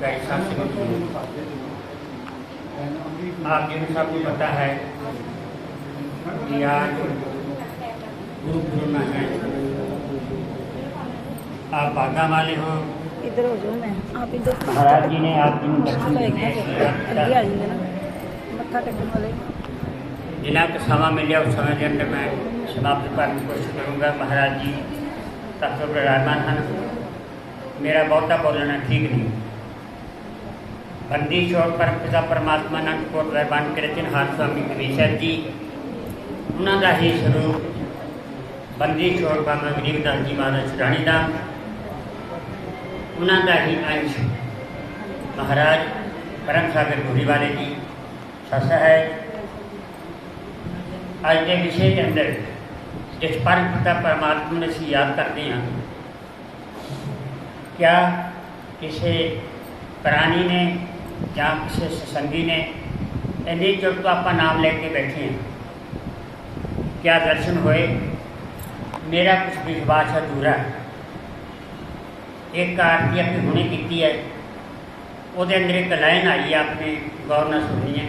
गायसा सिंह जी। आप जिन सबको पता है कि आज गुरु पूर्णिमा है। आप भागा वाले हो। इधर हो जाओ, मैं आप इधर। महाराज जी ने आप जिन दर्शन मत्था टेकने वाले जिन्हें को समा मिले उस समय के अंदर मैं समाप्त करने की कोशिश करूँगा। महाराज जी तख्त पर विराजमान हैं। मेरा बहुता बोलना ठीक नहीं। बंदी छोड़ पर पिता परमात्मा अनंत कोट रहमान कृतिन हाथ स्वामी कबीर जी उन्होंने ही स्वरूप बंदी छोड़ बाबा गरीबदास जी महाराज छुड़ानी का उन्होंने ही अंश महाराज परम सागर भूरी वाले जी सस है। अज के विषय के अंदर जिस परम पिता परमात्मा ने असीं याद करते हैं, क्या किसी प्राणी ने या किसी सत्संगी ने इन्नी चुप तो आप नाम लेके बैठे हैं, क्या दर्शन होए? मेरा कुछ विश्वास अधूरा है। एक आरती अपनी हुने की है, वो अंदर एक लाइन आई है, आपने गौर न सुनी है।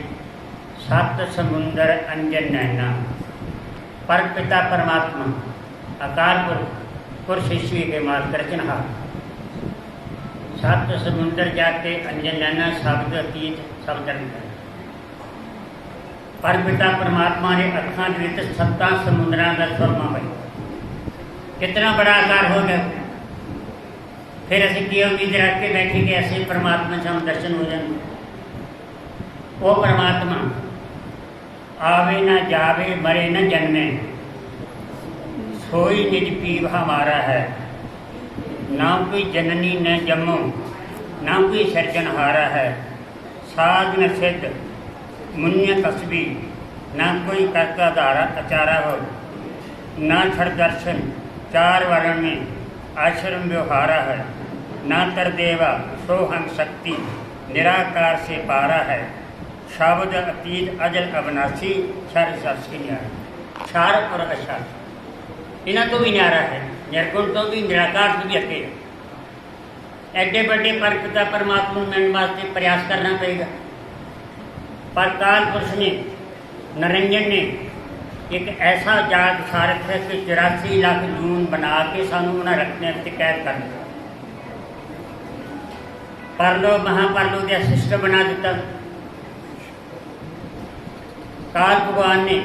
सत समुंदर अंजन नैना पर पिता परमात्मा अकाल पुरुष शिष्य के माल करचनहार। सत समुंदर जाके अंजन नैना शब्द अतीत सब धर्म पर पिता परमात्मा ने अखा विच सत्ता समुद्रां का सुरमा पाई। कितना बड़ा आकार हो गया। फिर असीं की उम्मीद रख के बैठे कि ऐसे परमात्मा से हम दर्शन हो जाए। वो परमात्मा आवे न जावे मरे न जन्मे सोई निज पीव हमारा है। ना कोई जननी न जम्मो ना कोई सर्जनहारा है। साध न सिद्ध मुन्य तस्बी ना कोई कर्ता धारा अचारा हो। ना छड़ दर्शन चार वर्ण में आश्रम व्यवहारा है। ना तर देवा सोहन शक्ति निराकार से पारा है। शब्द अतीत अजल अविनाशी क्षर शास्त्री न्यारा। क्षार और अक्षर इन्हों तो भी न्यारा है। निर्गुण तो भी निराकार तो भी अके। एडे बड़े पर पिता परमात्मा मिलने वास्ते प्रयास करना पड़ेगा। पर काल पुरुष ने नरंजन ने एक ऐसा जाग सारत है कि 84 लाख जून बना के सानू उन्हें रखने से कैद कर दिया। परलो महापरलो का सिस्टम बना दिता। काल भगवान ने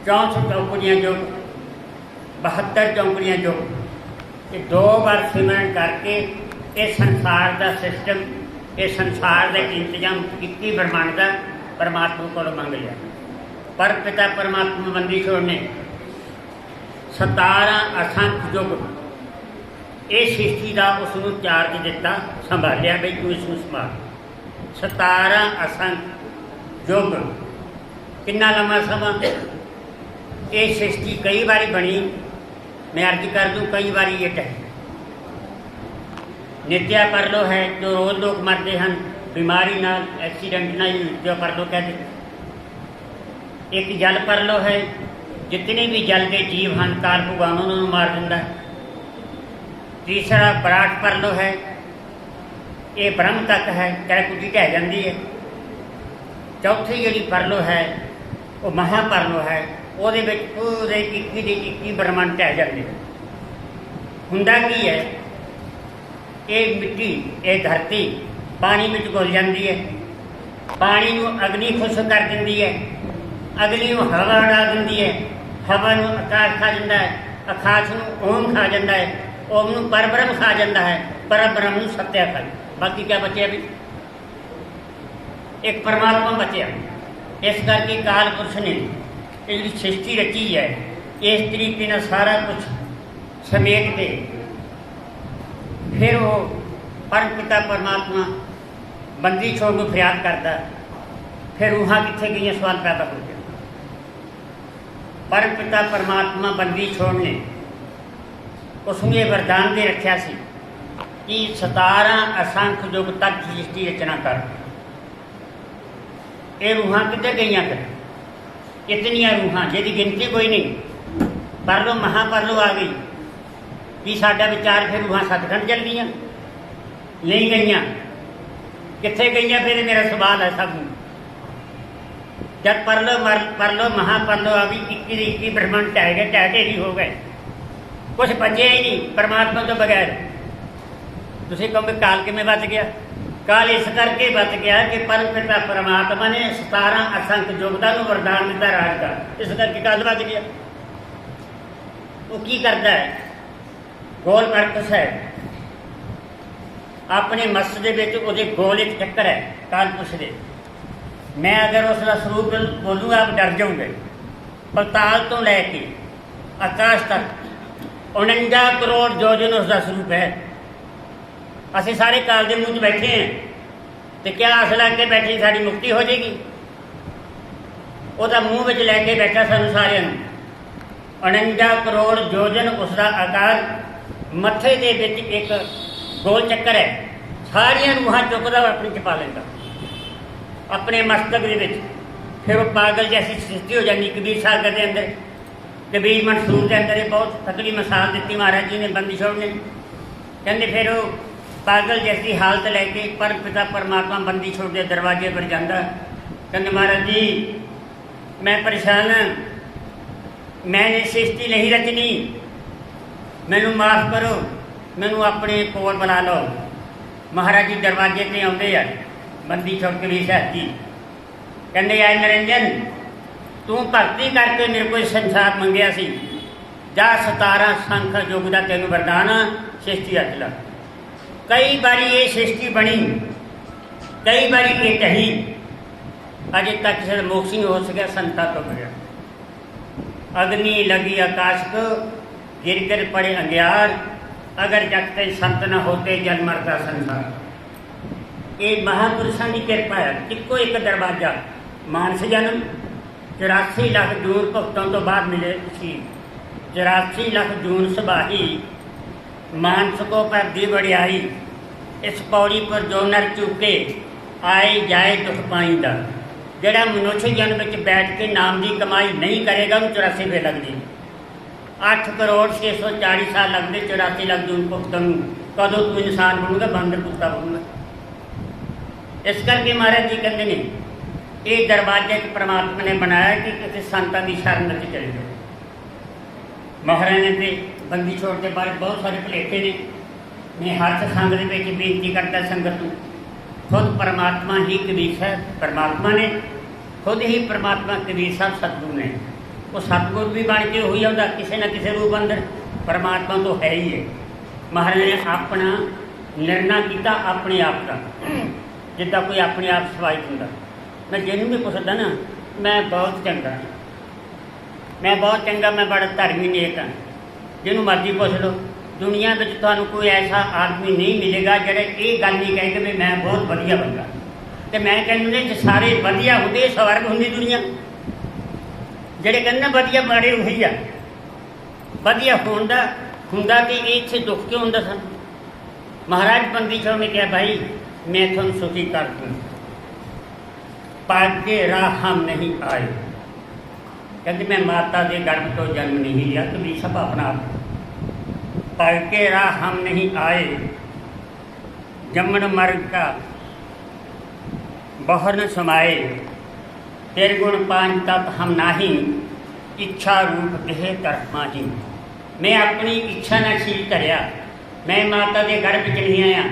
64 चौकड़ियाँ जो 72 चौकड़ियाँ जो ये 2 बार सिमरन करके ये संसार का सिस्टम ये संसार का इंतजाम 21 ब्रह्मांड का परमात्मा को मंग लिया। पर पिता परमात्मा बंदी छोड़ ने 17 असंख्य युग ये सृष्टि का उसनों चार्ज दिता संभालिया बई तू इसमें संभाल। 17 असंख्य युग कितना लंबा समा। ये सृष्टि कई बारी बनी। मैं अर्ज कर दूँ कई बारी ये टह नित्या परलो है जो रोज लोग मरते हैं बीमारी ना एक्सीडेंट ना जो परलो कहते। एक जल परलो है जितने भी जल के जीव हैं काल भगवान उन्होंने मार दिंदा। तीसरा बराट परलो है ये ब्रह्म तक है चाहे कुछ ढह जाती है। चौथी जी परलो है वो महापरलो है वो पूरे 21 ब्रह्मांड ढह जाते। हुंदा की है ये मिट्टी ये धरती पानी में घुल जाती है। पानी को अग्नि खुश कर दी है। अग्नि को हवा उड़ा दी है। हवा को आकाश खा जाता है। आकाश को ओम खा जाता है। ओम को परब्रह्म खा जाता है। परब्रह्म को सत्या खा। बाकी क्या बचे अभी एक परमात्मा बचे। इस करके काल पुरुष ने ये सृष्टि रची है इस तरीके ने सारा कुछ समेट के फिर वो परम पिता परमात्मा बंदी छोड़ को फरियाद करता। फिर वहाँ कितने गई सवाल पैदा हो गया। परम पिता परमात्मा बंदी छोड़ने उसने वरदान दे रखा सी कि 17 असंख्य युग तक सृष्टि रचना कर। ये रूहां किधर गई फिर इतनिया रूहां जिहदी गिनती कोई नहीं। परलो महापरलो आ गई कि साडा विचार फिर रूहां सचखंड चल गई। नहीं गईयां, कित्थे गईयां? फिर मेरा सवाल है सब नूं। जब परलो महापरलो आ भी 21 ब्रह्मंड ढह गए, ढह ढेरी हो गए, कुछ बचे ही नहीं परमात्मा तो बगैर। तुसीं कहोगे काल किवें बच गया? काल इस करके बच गया कि परम पिता परमात्मा ने 17 असंख्य योगता नूं वरदान दिता राज का, इस करके काल बच गया। वो की करता है? गोल बरकस है अपने मस्त दे विच, उहदे गोल एक चक्कर है कालपुरुष दे। मैं अगर उसका स्वरूप बोलूँगा आप डर जाओगे। पताल तो लैके आकाश तक 49 करोड़ योजन उसका स्वरूप है। असीं सारे काल के मुँह बैठे हैं, तो क्या आस लग बैठे साड़ी मुक्ति हो जाएगी? वह मूँह में लैके बैठा सानू सारिਆਂ ਨੂੰ। 49 करोड़ योजन उसका आकार, मत्थे दे विच एक गोल चक्कर है, सारिया रूहां चुकदा अपनी च पा लैंदा अपने मस्तक दे विच। फिर वो पागल जैसी सृष्टि हो जाती कबीर सागर के अंदर। कबीर मंसूर के अंदर ये बहुत तकड़ी मिसाल दी महाराज जी ने, बंदी छोड़ ने। कहते फिर वो पागल जैसी हालत लैके परम पिता परमात्मा बंदी छोड़ के दरवाजे पर जाता। कहते महाराज जी मैं परेशान हाँ, मैंने सृष्टि नहीं रचनी, मैनू माफ़ करो, मैनू अपने कोल बुला लो। महाराज जी दरवाजे पर आते हैं, बंदी छोड़ के भी साहब जी कहते आए निरंजन तू भगती करके मेरे को संसार मंगया सी, जा 17 संख युग का तेन वरदान सृष्टि रच ला। कई बारी ये सृष्टि बनी, कई बारी ये टही, अजे तक किसी मोक्ष नहीं हो सका, संता तो गया। अग्नि लगी आकाश को, गिर गिर पड़े अंगियार, अगर जगते संत न होते जल मरता संसार। ये महापुरुषों की कृपा है। इको एक दरवाजा मानस जन्म, 84 लाख जून भुगतों तो बाद मिले सी। 84 लाख जून सबाही, मानस को पर दी बड़ियाई, इस पौड़ी पर जो नर चूके आए जाए दुख पाईंदा। जड़ा मनुष्य जन्म में बैठ के नाम की कमाई नहीं करेगा उन्हें 84 फेर लगती। 8 करोड़ 640 साल लगते 84 लाख जून भुगतन। कदों तू इंसान बनूगा, बंदर कुत्ता बनूगा। इस करके महाराज जी कहते हैं ये दरवाजा एक परमात्मा ने बनाया कि किसी संतां की शरण में चले जाओ। महाराज ने तो बंदी छोड़ के बारे बहुत सारे भुलेखे ने। मैं हर संग के बेनती करता संगत को, खुद परमात्मा ही कबीर साहब, परमात्मा ने खुद ही परमात्मा कबीर साहब सतगुरु ने। वो सतगुरु भी बन के हुई आता किसी न किसी रूप अंदर, परमात्मा तो है ही है। महाराज ने अपना निर्णय किया अपने आप का, जिदा कोई अपने आप सवाई होंगे। मैं जिन्हों भी पुछदा ना, मैं बहुत चंगा, मैं बहुत चंगा, मैं बड़ा धर्मी नेक हाँ। जिन्हों मर्जी पुछ लो, दुनिया में तुहानू कोई ऐसा आदमी नहीं मिलेगा जरा ये गल नहीं कहे कि भी मैं बहुत वधिया बंदा। तो मैं कहूँ जो सारे वधिया होंगे स्वर्ग होंगी दुनिया। जेडे कहते वधिया बड़े उही आ, वधिया होंदा हुंदा कि इत्थे दुख क्यों होंदा सन। महाराज बंदी छोड़ ने कहा भाई मैं तुम सुखी कर दूँ, पाग के राह हम नहीं आए। कहते मैं माता के गर्भ तो जन्म नहीं लिया, तो भी सब अपना पाग के राह हम नहीं आए, जमन मर्ग का बहर न समाए, तेरे गुण पांच तक हम नाही, इच्छा रूप देह कर्मा ही। मैं अपनी इच्छा न शील करया, मैं माता के गर्भ च नहीं आया,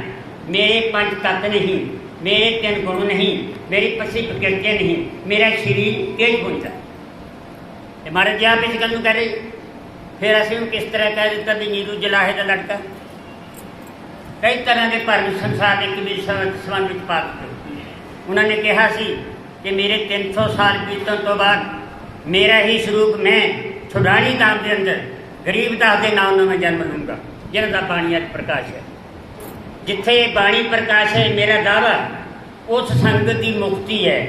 मेरे पंच तत्व नहीं, मेरे 3 गुण नहीं, मेरी पसी प्रकृति नहीं, मेरा शरीर तेज गुण है। महाराज जी आप इस गल कह रहे, फिर असं किस तरह कह दिता भी नीरू जलाहे का लड़का। कई तरह के भरम संसार के कबीर संबंध में पा दिते। उन्होंने कहा सी कि मेरे 300 साल बीतने तो बाद मेरा ही स्वरूप मैं छुड़ानी धाम के अंदर गरीब दास के नाम में मैं जन्म लूँगा, जिनका बाणी अज प्रकाश है। जिथे बाणी प्रकाश है मेरा दावा उस संगत की मुक्ति है।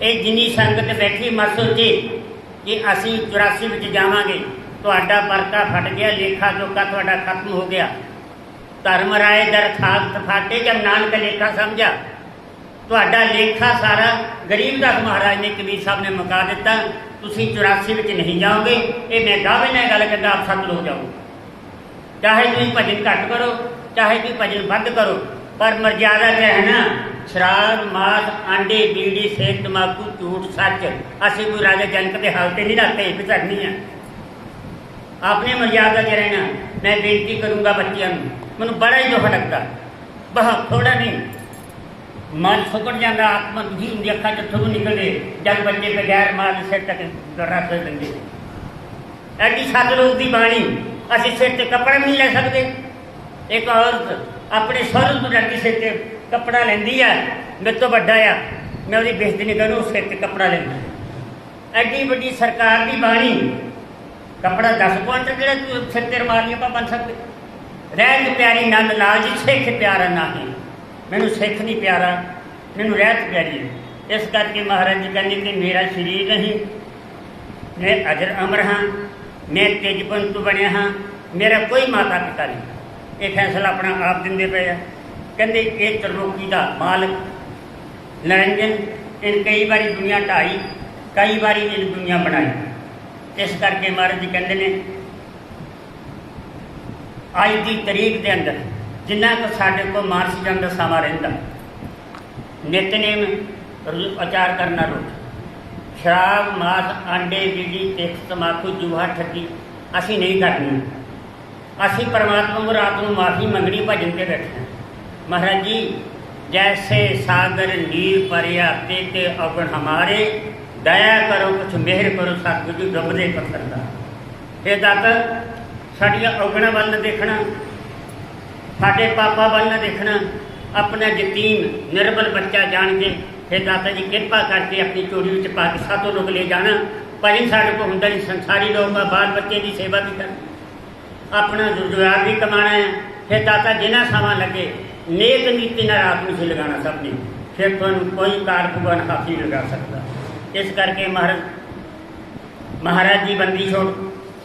ये जिनी संगत बैठी मत सोचे कि असी 84 में जावांगे, तुहाडा परका फट गया, लेखा जोखा तुहाडा खत्म हो गया। धर्म राय दर थाक फाटे जब नानक लेखा समझा, तुहाडा लेखा सारा गरीबदास महाराज ने कबीर साहब ने मुका दिता। तुसी 84 में नहीं जाओगे, ये मैं दावे ने गल करता आप सब लोग जाओ। चाहे तुम भजन घट करो, चाहे भी भजन बंद करो, पर मर्यादा च रहना। शराब, मांस, आंडे, बीड़ी, सेक, तंबाकू, झूठ, सच, असं कोई राजा जनक के हाल से नहीं रखते, एक करनी है। आपने मर्यादा च रहना। मैं बेनती करूँगा बच्चों, मैं बड़ा ही दुख लगता, बहुत थोड़ा नहीं, मन सुकड़ जाता, आत्मा दुखी होंगी, अखा चथों निकलते जब बच्चे बगैर मां के सिर तक रख देंगे। एडी सतलोक की बाणी, असं सिर से कपड़ा भी नहीं ले सकते। एक औरत अपने सहुरे को डरती सिर से कपड़ा लेंदी है, मेरे तो बड़ा आ, मैं वो बेइज्जती नहीं करूँ, सिर से कपड़ा लेंदी। एडी बड़ी सरकार की बाणी, कपड़ा 10 क्वांटल जो तू सिर ते रमालियाँ पा बन सकते। रहत प्यारी नंद लाल जी, सिख प्यारा नहीं, मैनू सिख नहीं प्यारा, मैनू रहत प्यारी है। इस करके महाराज जी कहते कि मेरा शरीर नहीं, मैं अजर अमर हाँ, मैं तेजपंतु बनया हाँ, मेरा कोई माता पिता नहीं। ये फैसला अपना आप देंदे पे है। कहते ये त्रिलोकी का मालक निरंजन, इन कई बारी दुनिया ढाई, कई बारी इन दुनिया बनाई। इस करके महाराज जी कहते हैं अज की तरीक के अंदर जिन्ना को साढ़े को मानस जन का समा रहा, नितनेम आचार करना रोज, शराब, मांस, आंडे, बीड़ी, तिख, तंबाकू, जूहा, ठगी असी नहीं करनी। असी परमात्मा को रात को माफ़ी मंगनी, भजन के बैठना। महाराज जी जैसे सागर नीर परिया ते अवगुण हमारे, दया करो कुछ मेहर करो सतगुरु जी डुबदे पत्थर का। हे दाता साड़िया अवगुणा वाल न देखना, साढ़े पापा वाल न देखना, अपना यतीम निर्बल बच्चा जान के हे दाता जी कृपा करके अपनी चोरी में पा के सातों लोग ले जाना। भजन साढ़े को होंगे नहीं, संसारी लोग बाल बच्चे की सेवा भी करना, अपना रोजगार भी कमाना है। फिर दाता जिन्ना समा लगे नेक नीति न रात में लगाना सबने, फिर तुम कोई कारकुबन हाथी लगा सकता। इस करके महाराज जी बंदी छोड़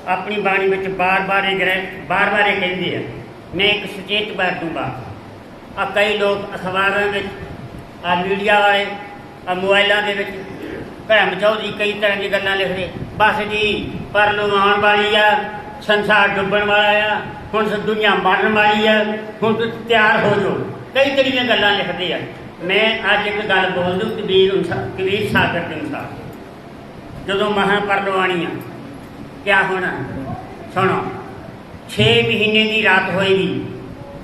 अपनी बाणी में बार बार ये कहते हैं। मैं एक सचेत बार दूंगा, कई लोग अखबारों में मीडिया वाले मोबाइलों के भैम चौधरी कई तरह की गल्लां लिखते, बस जी परलों आने वाली आ, संसार डुबन वाला आ, हुण दुनिया मरन वाली है, हुण तुम तैयार हो जाओ, कई तरह की गल्लां लिखते हैं। मैं अज एक गल बोल दूँ कबीर सागर के अनुसार, जो महापरलो आनी आ क्या होना सुनो। 6 महीने की रात होएगी,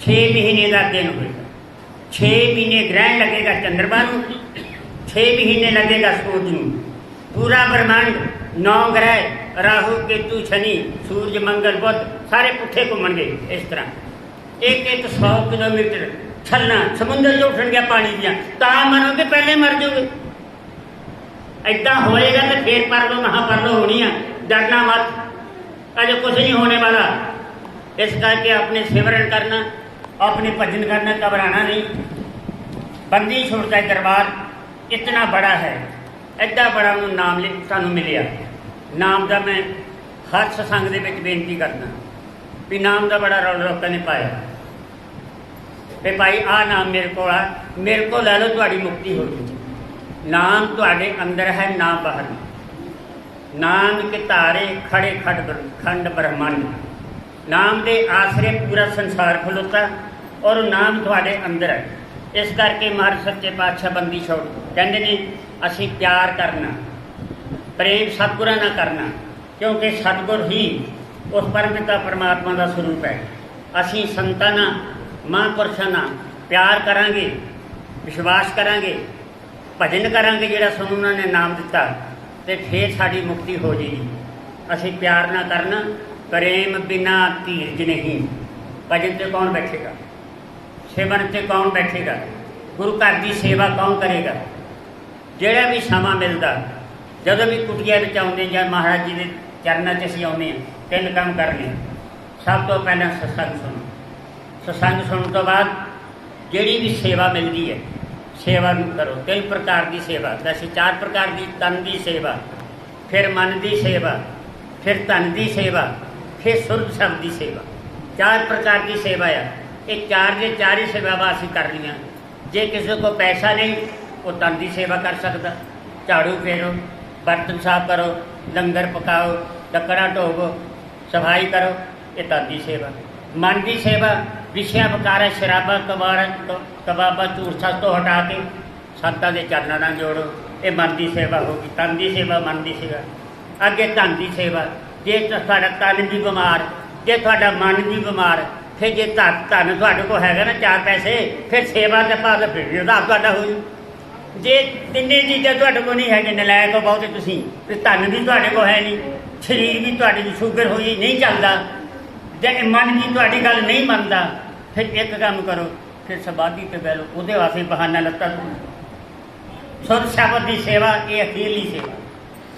6 महीने का दिन होएगा, 6 महीने ग्रहण लगेगा चंद्रमा को, 6 महीने लगेगा सूरज को। पूरा ब्रह्मांड 9 ग्रह राहु केतु शनि सूरज मंगल बुध सारे पुठे घूमणगे। इस तरह एक 100 किलोमीटर छलना, समुद्र जो उठन गया पानी दिया, मरोगे पहले मर जाओगे। ऐसा होएगा तो फिर परलो महापरलो होनी है, डरना मत, अजय कुछ नहीं होने वाला। इस करके अपने सिमरन करना, अपने भजन करना, घबराना नहीं। बंदी छोड़ता है दरबार इतना बड़ा है, एडा बड़ा नाम सानू मिलिया। नाम का मैं हर सत्संग के बेनती करना भी नाम का बड़ा रौला लोगों ने पाया भी भाई आ नाम मेरे को आ, मेरे को लै लो थोड़ी मुक्ति हो जाए। नाम थोड़े अंदर है ना बाहर। नाम के तारे खड़े खंड ब्रह्मांड, नाम के आसरे पूरा संसार खलोता और नाम थोड़े अंदर है। इस करके महाराज सच्चे पातशाह बंदी छोड़ कहते ने असी प्यार करना, प्रेम सतगुरां ना करना, क्योंकि सतगुर ही उस परमपिता परमात्मा का स्वरूप है। असी संतां नाल महापुरुषां नाल प्यार करांगे, विश्वास करांगे, भजन करांगे जिहड़ा सानूं उन्हां ने नाम दिता, तो फिर साड़ी मुक्ति हो जाएगी। असी प्यार ना करना, प्रेम बिना धीरज नहीं। भजन से कौन बैठेगा, सेवन से कौन बैठेगा, गुरु घर की सेवा कौन करेगा। जोड़ा भी समा मिलता, जदों भी कुटिया में आते या महाराज जी के चरणों से असीं आने 3 काम करने। सब तो पहले सत्संग सुनो, सत्संग सुनने तो बाद जिहड़ी भी सेवा मिलती है सेवा करो। 3 प्रकार की सेवा, वैसे 4 प्रकार की, तन की सेवा, फिर मन की सेवा, फिर धन की सेवा, फिर सुरत शब्द की सेवा। 4 प्रकार की सेवा है। ये 4 के 4 ही सेवावां असीं कर लिया। जे किसी को पैसा नहीं वो तन की सेवा कर सकता, झाड़ू फेरो, बर्तन साफ करो, लंगर पकाओ, लकड़ा ढोवो, सफाई करो, ये तन की सेवा। मन की सेवा ਵਿਸ਼ਿਆ ਵਕਾਰਾ ਸ਼ਰਾਬਾ ਕਬਾਬਾ ਝੂਠ ਸੱਚ ਤੋਂ ਹਟਾ ਕੇ ਸੰਤਾਂ ਦੇ ਚਰਨਾਂ ਨਾਲ ਜੋੜੋ। ਇਹ ਮਨ ਦੀ ਸੇਵਾ ਹੋ ਗਈ, ਤਨ ਦੀ ਸੇਵਾ, ਮਨ ਦੀ ਸੇਵਾ। ਅੱਗੇ ਧਨ ਦੀ ਸੇਵਾ। ਜੇ ਤੁਹਾਡਾ ਤਨ ਵੀ ਬਿਮਾਰ, ਜੇ ਤੁਹਾਡਾ ਮਨ ਵੀ ਬਿਮਾਰ, ਫਿਰ ਜੇ ਧਨ ਤੁਹਾਡੇ ਕੋਲ ਹੈਗਾ ਨਾ 4 ਪੈਸੇ, ਫਿਰ ਸੇਵਾ ਦੇ ਭਾਵ ਫਿਰ ਵੀ ਉਹਦਾ ਤੁਹਾਡਾ ਹੋ ਜੂ। ਜੇ ਤਿੰਨੇ ਚੀਜ਼ਾਂ ਤੁਹਾਡੇ ਕੋਲ ਨਹੀਂ ਹੈਗੇ, ਨਲਾਇਕ ਹੋ ਬਹੁਤੇ ਤੁਸੀਂ, ਤੇ ਧਨ ਵੀ ਤੁਹਾਡੇ ਕੋਲ ਹੈ ਨਹੀਂ, ਸਰੀਰ ਵੀ ਤੁਹਾਡੀ ਦੀ ਸ਼ੂਗਰ ਹੋਈ ਨਹੀਂ ਚੱਲਦਾ, ਜੇ ਮਨ ਵੀ ਤੁਹਾਡੀ ਗੱਲ ਨਹੀਂ ਮੰਨਦਾ, ਫਿਰ ਇੱਕ ਕੰਮ ਕਰੋ, ਫਿਰ ਸਮਾਧੀ ਤੇ ਬਹਿ ਲਓ। ਉਹਦੇ ਵਾਸਤੇ ਬਹਾਨਾ ਲੱਤਾ ਸੁਰ ਸ਼ਬਦ ਦੀ ਸੇਵਾ, ਇਹ ਅਖੀਰਲੀ ਸੇਵਾ।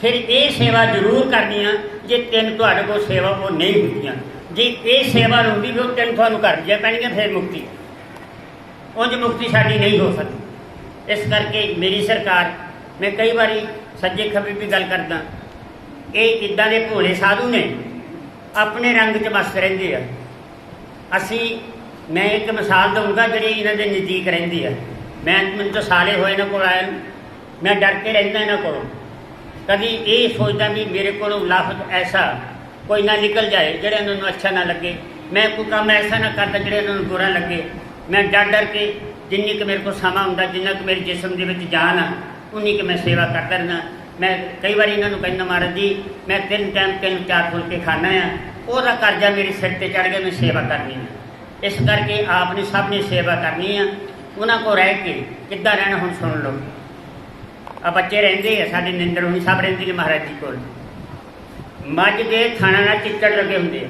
ਫਿਰ ਇਹ ਸੇਵਾ ਜ਼ਰੂਰ ਕਰਨੀ ਆ ਜੇ ਤਿੰਨ ਤੁਹਾਡੇ ਕੋਲ ਸੇਵਾ ਉਹ ਨਹੀਂ ਹੁੰਦੀਆਂ। ਜੇ ਇਹ ਸੇਵਾ ਹੁੰਦੀ ਵੀ ਉਹ ਤਿੰਨ ਤੁਹਾਨੂੰ ਕਰਨੀਆਂ ਪੈਣਗੀਆਂ, ਫਿਰ ਮੁਕਤੀ। ਉਂਝ ਮੁਕਤੀ ਸਾਡੀ ਨਹੀਂ ਹੋ ਸਕਦੀ। ਇਸ ਕਰਕੇ ਮੇਰੀ ਸਰਕਾਰ, ਮੈਂ ਕਈ ਵਾਰੀ ਸੱਜੇ ਖੱਬੇ ਵੀ ਗੱਲ ਕਰਦਾ, ਇਹ ਇੱਦਾਂ ਦੇ ਭੋਲੇ ਸਾਧੂ ਨੇ, ਆਪਣੇ ਰੰਗ 'ਚ ਮਸਤ ਰਹਿੰਦੇ ਆ। ਮੈਂ ਇੱਕ ਮਿਸਾਲ ਦਊਂਗਾ ਜਿਹੜੀ ਇਹਨਾਂ ਦੇ ਨਜ਼ਦੀਕ ਰਹਿੰਦੀ ਆ। ਮੈਨੂੰ ਤਾਂ ਸਾਲੇ ਹੋਏ ਇਹਨਾਂ ਕੋਲ ਆਏ ਨੂੰ, ਮੈਂ ਡਰ ਕੇ ਰਹਿੰਦਾ ਇਹਨਾਂ ਕੋਲੋਂ। ਕਦੀ ਇਹ ਸੋਚਦਾ ਵੀ ਮੇਰੇ ਕੋਲੋਂ ਲਫ਼ਜ਼ ਐਸਾ ਕੋਈ ਨਾ ਨਿਕਲ ਜਾਏ ਜਿਹੜਾ ਇਹਨਾਂ ਨੂੰ ਅੱਛਾ ਨਾ ਲੱਗੇ, ਮੈਂ ਕੋਈ ਕੰਮ ਐਸਾ ਨਾ ਕਰਦਾ ਜਿਹੜਾ ਇਹਨਾਂ ਨੂੰ ਬੁਰਾ ਲੱਗੇ। ਮੈਂ ਡਰ ਕੇ ਜਿੰਨੀ ਕੁ ਮੇਰੇ ਕੋਲ ਸਮਾਂ ਹੁੰਦਾ, ਜਿੰਨਾ ਕੁ ਮੇਰੇ ਜਿਸਮ ਦੇ ਵਿੱਚ ਜਾਨ ਆ, ਉਨੀ ਕੁ ਮੈਂ ਸੇਵਾ ਕਰਦਾ ਰਹਿੰਦਾ। ਮੈਂ ਕਈ ਵਾਰੀ ਇਹਨਾਂ ਨੂੰ ਕਹਿੰਦਾ, ਮਹਾਰਾਜ ਜੀ ਮੈਂ 3 ਟਾਈਮ 3-4 ਫੁਲਕੇ ਖਾਣਾ ਆ, ਉਹਦਾ ਕਰਜ਼ਾ ਮੇਰੇ ਸਿਰ 'ਤੇ ਚੜ੍ਹ ਗਿਆ, ਮੈਂ ਸੇਵਾ ਕਰਨੀ ਆ। ਇਸ ਕਰਕੇ ਆਪ ਨੇ ਸਭ ਨੇ ਸੇਵਾ ਕਰਨੀ ਆ। ਉਹਨਾਂ ਕੋਲ ਰਹਿ ਕੇ ਕਿੱਦਾਂ ਰਹਿਣਾ ਹੁਣ ਸੁਣ ਲਓ। ਆ ਬੱਚੇ ਰਹਿੰਦੇ ਆ ਸਾਡੇ, ਨਿੰਦਰ ਹੋਣੀ ਸਭ ਰਹਿੰਦੀ ਨੇ ਮਹਾਰਾਜ ਜੀ ਕੋਲ। ਮੱਝ ਦੇ ਥਾਣਾ ਨਾਲ ਚਿੱਚੜ ਲੱਗੇ ਹੁੰਦੇ ਆ,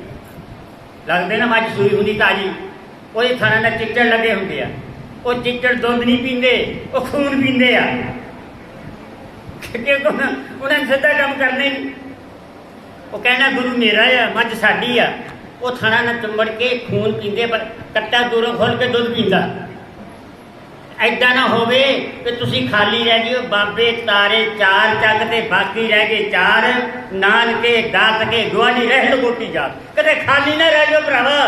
ਲੱਗਦੇ ਨਾ, ਮੱਝ ਸੂਈ ਹੁੰਦੀ ਤਾਜੀ, ਉਹਦੇ ਥਾਣਾ ਨਾਲ ਚਿੱਚੜ ਲੱਗੇ ਹੁੰਦੇ ਆ। ਉਹ ਚਿੱਚੜ ਦੁੱਧ ਨਹੀਂ ਪੀਂਦੇ, ਉਹ ਖੂਨ ਪੀਂਦੇ ਆ। ਉਹਨਾਂ ਨੇ ਸਿੱਧਾ ਕੰਮ ਕਰਨੇ ਨਹੀਂ। ਉਹ ਕਹਿਣਾ ਗੁਰੂ ਮੇਰਾ ਆ, ਮੱਝ ਸਾਡੀ ਆ। ਉਹ ਥਾਣਾ ਨਾਲ ਚੁੰਬੜ ਕੇ ਖੂਨ ਪੀਂਦੇ, ਪਰ ਕੱਟਾ ਦੂਰੋਂ ਖੋਲ ਕੇ ਦੁੱਧ ਪੀਂਦਾ। ਐਦਾਂ ਨਾ ਹੋਵੇ ਕਿ ਤੁਸੀਂ ਖਾਲੀ ਰਹਿ ਜਿਓ। ਬਾਬੇ ਤਾਰੇ 4 ਚੱਕ ਤੇ ਬਾਕੀ ਰਹਿ ਗਏ 4, ਨਾਨਕੇ ਦਾਤਕੇ ਗੁਆਂਢੀ ਰਹਿ ਲਗੋਟੀ ਜਾ। ਕਦੇ ਖਾਲੀ ਨਾ ਰਹਿ ਜਾਓ ਭਰਾਵਾ।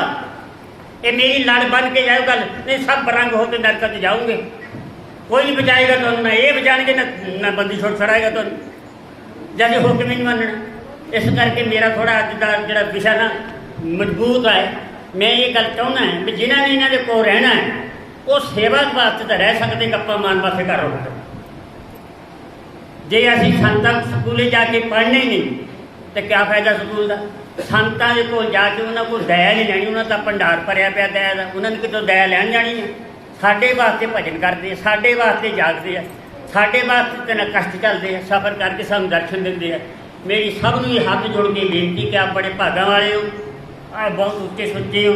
ਇਹ ਮੇਰੀ ਲੜ ਬਣ ਕੇ ਜਾਓ ਗੱਲ, ਨਹੀਂ ਸਭ ਰੰਗ ਹੋ ਕੇ ਨਰਕ 'ਚ ਜਾਓਗੇ। ਕੋਈ ਨਹੀਂ ਬਚਾਏਗਾ ਤੁਹਾਨੂੰ, ਨਾ ਇਹ ਬਚਾਣਗੇ ਨਾ ਬੰਦੀ ਛੁੱਟ ਛੜਾਏਗਾ ਤੁਹਾਨੂੰ, ਜਦ ਹੁਕਮ ਹੀ ਨਹੀਂ ਮੰਨਣਾ। ਇਸ ਕਰਕੇ ਮੇਰਾ ਥੋੜ੍ਹਾ ਅੱਜ ਦਾ ਜਿਹੜਾ ਵਿਸ਼ਾ ਨਾ ਮਜ਼ਬੂਤ ਹੈ। ਮੈਂ ਇਹ ਗੱਲ ਚਾਹੁੰਦਾ ਹੈ ਵੀ ਜਿਨ੍ਹਾਂ ਨੇ ਇਹਨਾਂ ਦੇ ਕੋਲ ਰਹਿਣਾ ਹੈ, ਉਹ ਸੇਵਾ ਵਾਸਤੇ ਤਾਂ ਰਹਿ ਸਕਦੇ, ਗੱਪਾਂ ਮਾਰਨ ਵਾਸਤੇ ਘਰ ਉੱਠ। ਜੇ ਅਸੀਂ ਸੰਤਾਂ ਸਕੂਲੇ ਜਾ ਕੇ ਪੜ੍ਹਨੇ ਨਹੀਂ ਤਾਂ ਕਿਆ ਫਾਇਦਾ ਸਕੂਲ ਦਾ। ਸੰਤਾਂ ਦੇ ਕੋਲ ਜਾ ਕੇ ਉਹਨਾਂ ਕੋਲ ਦਇਆ ਨਹੀਂ ਲੈਣੀ, ਉਹਨਾਂ ਦਾ ਭੰਡਾਰ ਭਰਿਆ ਪਿਆ ਦਇਆ ਦਾ, ਉਹਨਾਂ ਨੇ ਕਿਤੋਂ ਦਇਆ ਲੈਣ ਜਾਣੀ ਹੈ। ਸਾਡੇ ਵਾਸਤੇ ਭਜਨ ਕਰਦੇ ਆ, ਸਾਡੇ ਵਾਸਤੇ ਜਾਗਦੇ ਆ, ਸਾਡੇ ਵਾਸਤੇ ਤਾਂ ਕਸ਼ਟ ਚੱਲਦੇ ਆ, ਸਫ਼ਰ ਕਰਕੇ ਸਾਨੂੰ ਦਰਸ਼ਨ ਦਿੰਦੇ ਆ। ਮੇਰੀ ਸਭ ਨੂੰ ਇਹ ਹੱਥ ਜੋੜ ਕੇ ਬੇਨਤੀ ਕਿ ਆਪ ਬੜੇ ਭਾਗਾਂ ਵਾਲੇ ਹੋ, ਆਹ ਬਹੁਤ ਉੱਚੇ ਸੁੱਚੇ ਹੋ।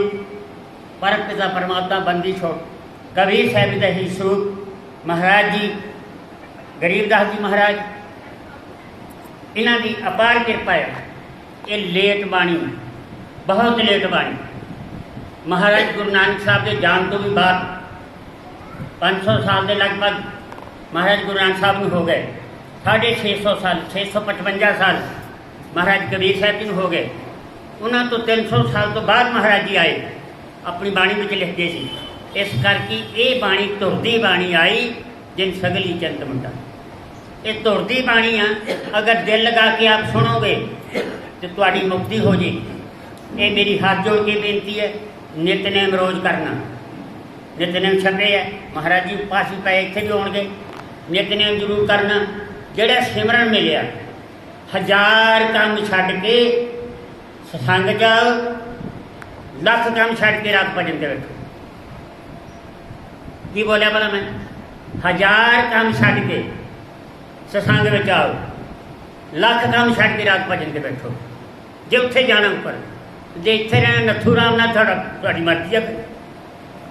ਪਰ ਪਿਤਾ ਪਰਮਾਤਮਾ ਬੰਦੀ ਛੋੜ ਕਬੀਰ ਸਾਹਿਬ ਦਾ ਹੀ ਸਰੂਪ ਮਹਾਰਾਜ ਜੀ, ਗਰੀਬਦਾਸ ਜੀ ਮਹਾਰਾਜ, ਇਹਨਾਂ ਦੀ ਅਪਾਰ ਕਿਰਪਾ ਹੈ। ਇਹ ਲੇਟ ਬਾਣੀ, ਬਹੁਤ ਲੇਟ ਬਾਣੀ। ਮਹਾਰਾਜ ਗੁਰੂ ਨਾਨਕ ਸਾਹਿਬ ਦੇ ਜਾਣ ਤੋਂ ਵੀ ਬਾਅਦ 500 ਸਾਲ ਦੇ ਲਗਭਗ ਮਹਾਰਾਜ ਗੁਰੂ ਨਾਨਕ ਸਾਹਿਬ ਨੂੰ ਹੋ ਗਏ। 650 ਸਾਲ, 655 ਸਾਲ ਮਹਾਰਾਜ ਕਬੀਰ ਸਾਹਿਬ ਜੀ ਨੂੰ ਹੋ ਗਏ। ਉਹਨਾਂ ਤੋਂ 300 ਸਾਲ ਤੋਂ ਬਾਅਦ ਮਹਾਰਾਜ ਜੀ ਆਏ, ਆਪਣੀ ਬਾਣੀ ਵਿੱਚ ਲਿਖਦੇ ਸੀ। ਇਸ ਕਰਕੇ ਇਹ ਬਾਣੀ ਧੁਰਦੀ ਬਾਣੀ ਆਈ, ਜਿਨ ਸਗਲੀ ਚੰਤ ਮੁੰਡਾ। ਇਹ ਧੁਰਦੀ ਬਾਣੀ ਆ, ਅਗਰ ਦਿਲ ਲਗਾ ਕੇ ਆਪ ਸੁਣੋਗੇ ਤੇ ਤੁਹਾਡੀ ਮੁਕਤੀ ਹੋ ਜੇ। ਇਹ ਮੇਰੀ ਹੱਥ ਜੋੜ ਕੇ ਬੇਨਤੀ ਹੈ। ਨਿਤਨੇਮ ਰੋਜ਼ ਕਰਨਾ, ਨਿਤਨੇਮ ਛਪੇ ਹੈ, ਮਹਾਰਾਜ ਜੀ ਪਾਸ ਪਏ ਇੱਥੇ ਵੀ ਹੋਣਗੇ। ਨਿਤਨੇਮ ਜ਼ਰੂਰ ਕਰਨਾ। ਜਿਹੜਾ ਸਿਮਰਨ ਮਿਲਿਆ, 1000 ਕੰਮ ਛੱਡ ਕੇ ਸਤਸੰਗ ਜਾਓ, ਲੱਖ ਕੰਮ ਛੱਡ ਕੇ ਰਾਤ ਭਜਨ ਦੇ ਬੈਠੋ। ਕੀ ਬੋਲਿਆ ਭਲਾ ਮੈਂ? 1000 ਕੰਮ ਛੱਡ ਕੇ ਸਤਸੰਗ ਵਿੱਚ ਆਓ, ਲੱਖ ਕੰਮ ਛੱਡ ਕੇ ਰਾਤ ਭਜਨ ਤੇ ਬੈਠੋ। ਜੇ ਉੱਥੇ ਜਾਣਾ ਉੱਪਰ, ਜੇ ਇੱਥੇ ਰਹਿਣਾ ਨੱਥੂ ਰਾਮ ਨਾਲ ਤੁਹਾਡੀ ਮਰਜ਼ੀ ਹੈ।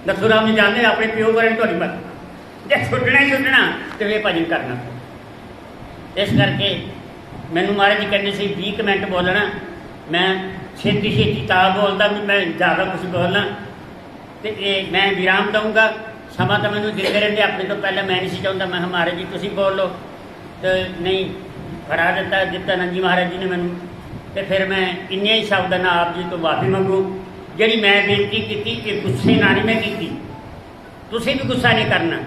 ਨੱਥੂ ਰਾਮ ਨੇ ਜਾਣਦੇ ਆਪਣੇ ਪਿਓ ਬਾਰੇ, ਤੁਹਾਡੀ ਮਰਜ਼ੀ। ਜੇ ਛੁੱਟਣਾ ਹੀ ਛੁੱਟਣਾ ਤੇ ਫਿਰ ਭਜਨ ਕਰਨਾ। ਇਸ ਕਰਕੇ ਮੈਨੂੰ ਮਹਾਰਾਜ ਜੀ ਕਹਿੰਦੇ ਸੀ 20 ਕੁ ਮਿੰਟ ਬੋਲਣਾ। ਮੈਂ ਛੇਤੀ ਤਾਂ ਬੋਲਦਾ ਵੀ ਮੈਂ ਜ਼ਿਆਦਾ ਕੁਛ ਬੋਲਣਾ, ਅਤੇ ਇਹ ਮੈਂ ਵਿਰਾਮ ਦਊਂਗਾ। ਸਮਾਂ ਤਾਂ ਮੈਨੂੰ ਦਿੰਦੇ ਰਹਿੰਦੇ, ਆਪਣੇ ਤੋਂ ਪਹਿਲਾਂ ਮੈਂ ਨਹੀਂ ਸੀ ਚਾਹੁੰਦਾ। ਮੈਂ ਕਿਹਾ ਮਹਾਰਾਜ ਜੀ ਤੁਸੀਂ ਬੋਲ ਲਓ, ਅਤੇ ਨਹੀਂ ਫੜਾ ਦਿੱਤਾ ਨੰਜੀ ਮਹਾਰਾਜ ਜੀ ਨੇ ਮੈਨੂੰ। ਅਤੇ ਫਿਰ ਮੈਂ ਇੰਨੇ ਹੀ ਸ਼ਬਦਾਂ ਨਾਲ ਆਪ ਜੀ ਤੋਂ ਮਾਫੀ ਮੰਗੂ। ਜਿਹੜੀ ਮੈਂ ਬੇਨਤੀ ਕੀਤੀ ਕਿ ਗੁੱਸੇ ਨਾਲ ਨਹੀਂ ਮੈਂ ਕੀਤੀ, ਤੁਸੀਂ ਵੀ ਗੁੱਸਾ ਨਹੀਂ ਕਰਨਾ,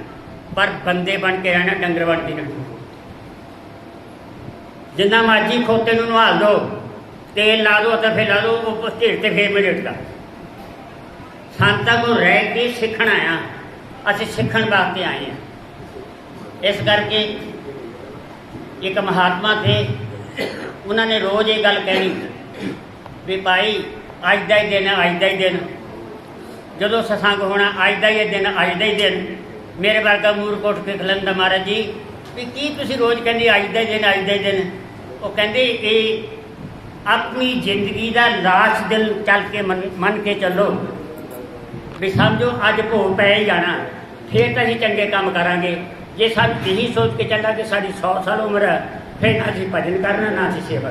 ਪਰ ਬੰਦੇ ਬਣ ਕੇ ਰਹਿਣਾ, ਡੰਗਰ ਬਣ ਕੇ ਰਹਿਣਾ। ਜਿੰਨਾ ਮਰਜ਼ੀ ਖੋਤੇ ਨੂੰ ਨਵਾਲ ਦਿਓ, ਤੇਲ ਲਾ ਦਿਓ, ਤਾਂ ਫਿਰ ਲਾ ਦਿਓ, ਉਹ ਢੇਰ 'ਤੇ ਫੇਰ ਮਲੇਟਦਾ। संतां को रह के सीखण आया, असीं सीखण वास्ते आए हैं। इस करके एक महात्मा थे, उन्होंने रोज़ ये गल कहनी भी भाई अज का ही दिन, अज का ही दिन, जदों सत्संग होना अज का ही दिन, अज का ही दिन। मेरे वर्गा मूर्ख उठ के खिलंदा, महाराज जी भी की तुसीं रोज़ कहंदे अज का ही दिन, अज का ही दिन। वो कहंदे ये अपनी जिंदगी का लास्ट दिन चल के मन के चलो भी समझो अज भोग पै ही जाना, फिर तो असीं चंगे काम करांगे। जे सानूं यही सोच के चला कि साडी 100 साल उम्र है, फिर ना असीं भजन करना, ना असीं सेवा।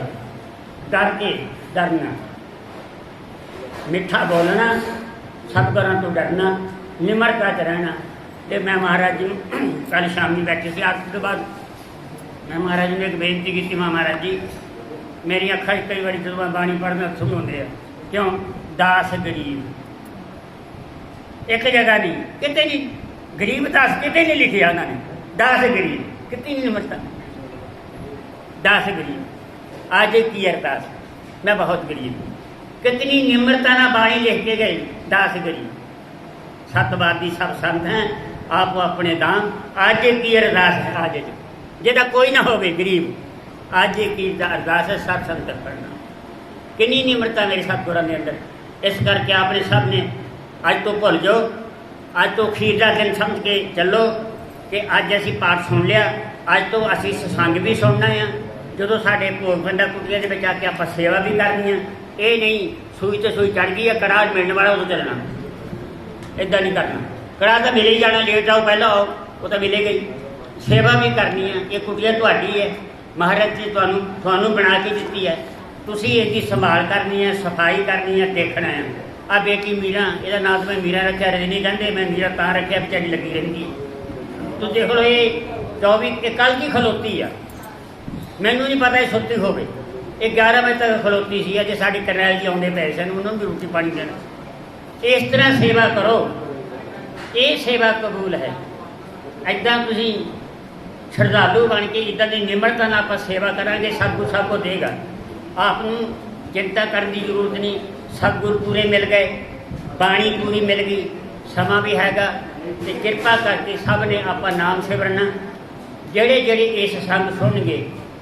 डर के डरना, मिठा बोलना, सतगुरां तो डरना, निमरता च रहना। तो मैं महाराज जी कल शामी बैठे से आरती तो बाद मैं महाराज जी ने एक बेनती की, महाराज जी मेरी अखा कई बार जो मैं बाणी पढ़ना शुरू होंगे हैं, क्यों दास गरीब एक जगह नहीं, कितने नहीं गरीब दास कितने नहीं लिखिया उन्होंने, दास गरीब कितनी निमरता, दास गरीब आज की अरदास मैं बहुत गरीब, कितनी निम्रता ना बाणी लिख के गई, दास गरीब सतवादी सब संत हैं आप अपने दाम, आज की अरदास है, आज जेदा कोई ना हो गरीब, आज की अरदास है सब संत पढ़ना। कितनी निम्रता मेरे सतगुरां के अंदर। इस करके आपने सब ने अज तो भुल जाओ, अज तो खीर का दिन समझ के चलो कि अज असीं पाठ सुन लिया, अज तो असीं सत्संग भी सुनना है, जो साढ़े भोग पंडा कुटिया के आके आप सेवा भी करनी है। ये नहीं सूई तो सूई चढ़ गई है, कड़ाह मिलने वाला उदों चलना, इदा नहीं करना। कड़ाह तो मिले ही जाना, लेट आओ पहला आओ, वो तो मिलेगा ही। सेवा भी करनी है, ये कुटिया तुहाडी है, महाराज जी तुहानू बना के दी है, तुसीं इसकी संभाल करनी है, सफाई करनी है, देखना है। आ बेटी मीरा, यदा नाम तो मैं मीरा रखा, रजनी कहते, मैं मीरा तां रखा बेचारी लगी रही है। तो देख लो ये 24 कल की खलोती है, मैनू नहीं पता ये सुत्ती हो गई, ये 11 बजे तक खलोती सी। अजे साडी करनैल जी आउंदे पए सन, उन्होंने भी रोटी पानी देना। इस तरह सेवा करो, ये सेवा कबूल है। इदा तुसीं श्रद्धालु बन के इदा की निमरता नाल आपां सेवा करांगे, सतगुर सब को देगा। आपनू चिंता करने की जरूरत नहीं, सतगुर पूरे मिल गए, बाणी पूरी मिल गई, समा भी हैगा। तो किरपा करके सब ने आपां नाम सिमरना। जेड़े जेड़े इस संग सुनगे,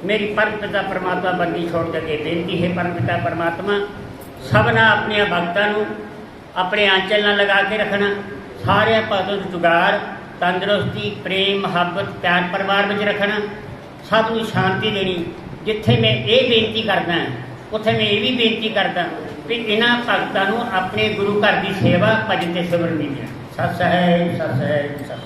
मेरी परम पिता परमात्मा बंदी छोड़ करके बेनती है, परम पिता परमात्मा सबना अपने भगतां नूं अपने आंचल नाल लगा के रखना, सारे पासों जुगाड़ तंदुरुस्ती प्रेम मुहब्बत प्यार परिवार में रखना, सबनूं शांति देनी। जिथे मैं ये बेनती करदा उत्थे मैं ये भी बेनती करदा कि इन्हां भगतां नूं अपने गुरु घर की सेवा भजन ते सिमरन दी। सत है सत है सत।